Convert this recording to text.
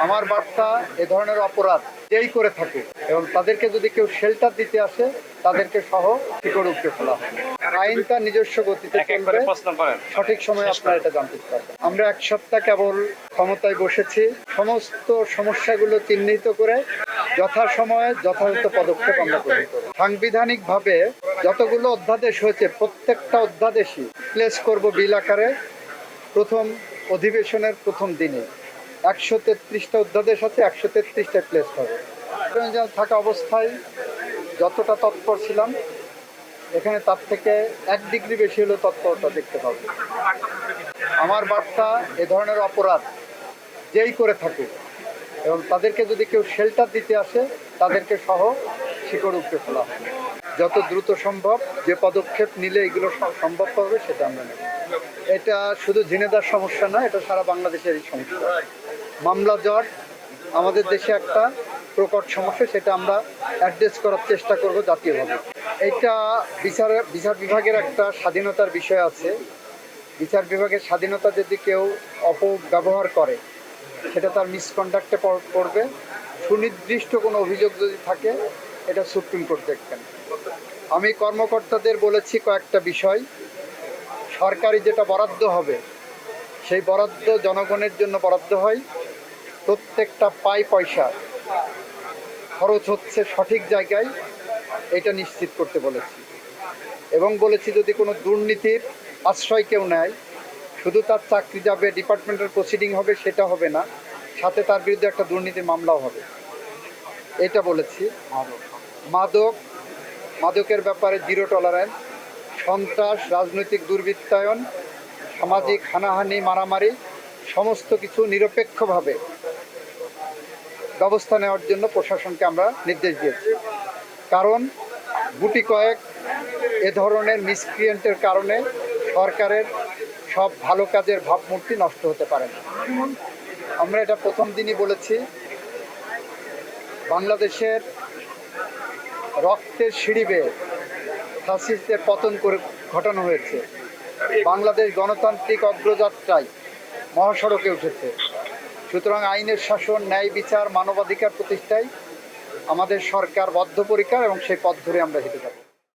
আমার বার্তা, এ ধরনের অপরাধ যেই করে থাকে এবং তাদেরকে যদি কেউ শেল্টার দিতে আসে তাদেরকে সহ শিকড় উপড়ে ফেলা হয়। আইন তার নিজস্ব গতিতে চলবে, সঠিক সময়ে আপনারা এটা জানতে পারবেন। আমরা এক সপ্তাহ কেবল ক্ষমতায় বসেছি, সমস্ত সমস্যাগুলো চিহ্নিত করে যথাসময়ে যথাযথ পদক্ষেপ আমরা গ্রহণ করব। সাংবিধানিকভাবে যতগুলো অধ্যাদেশ হয়েছে প্রত্যেকটা অধ্যাদেশই প্লেস করব বিল আকারে প্রথম অধিবেশনের প্রথম দিনে। 133টা অধ্যাদেশ আছে, 133টা প্লেস হবে। থাকা অবস্থায় যতটা তৎপর ছিলাম এখানে তার থেকে 1 ডিগ্রি বেশি হলেও তৎপরতা দেখতে পাবো। আমার বার্তা, এ ধরনের অপরাধ যেই করে থাকে এবং তাদেরকে যদি কেউ শেল্টার দিতে আসে তাদেরকে সহ শিকড় উপড়ে ফেলা হয়। যত দ্রুত সম্ভব যে পদক্ষেপ নিলে এগুলো সম্ভব হবে সেটা আমরা নেব। এটা শুধু ঝিনেদার সমস্যা নয়, এটা সারা বাংলাদেশেরই সমস্যা। মামলা জট আমাদের দেশে একটা প্রকট সমস্যা, সেটা আমরা অ্যাড্রেস করার চেষ্টা করব জাতীয়ভাবে। এটা বিচার বিভাগের একটা স্বাধীনতার বিষয় আছে। বিচার বিভাগের স্বাধীনতা যদি কেউ অপব্যবহার করে সেটা তার মিসকন্ডাক্টে পড়বে। সুনির্দিষ্ট কোনো অভিযোগ যদি থাকে এটা সুপ্রিম কোর্ট দেখবেন। আমি কর্মকর্তাদের বলেছি কয়েকটা বিষয়। সরকারি যেটা বরাদ্দ হবে সেই বরাদ্দ জনগণের জন্য বরাদ্দ হয়, প্রত্যেকটা পয়সা খরচ হচ্ছে সঠিক জায়গায়, এটা নিশ্চিত করতে বলেছি। এবং বলেছি যদি কোনো দুর্নীতির আশ্রয় কেউ নেয় শুধু তার চাকরি যাবে, ডিপার্টমেন্টাল প্রসিডিং হবে সেটা হবে না, সাথে তার বিরুদ্ধে একটা দুর্নীতির মামলাও হবে, এটা বলেছি। মাদকের ব্যাপারে জিরো টলারেন্স। সন্ত্রাস, রাজনৈতিক দুর্বৃত্তায়ন, সামাজিক হানাহানি, মারামারি সমস্ত কিছু নিরপেক্ষভাবে ব্যবস্থা নেওয়ার জন্য প্রশাসনকে আমরা নির্দেশ দিয়েছি। কারণ গুটি কয়েক এ ধরনের মিসক্রিয়েন্টের কারণে সরকারের সব ভালো কাজের ভাবমূর্তি নষ্ট হতে পারে না। আমরা এটা প্রথম দিনই বলেছি। বাংলাদেশের রক্তের সিঁড়ি বেয়ে ফ্যাসিস্টদের পতন করে ঘটানো হয়েছে। বাংলাদেশ গণতান্ত্রিক অগ্রযাত্রায় মহাসড়কে উঠেছে। সুতরাং আইনের শাসন, ন্যায় বিচার, মানবাধিকার প্রতিষ্ঠায় আমাদের সরকার বদ্ধপরিকর এবং সেই পথ ধরে আমরা হেঁটে যাব।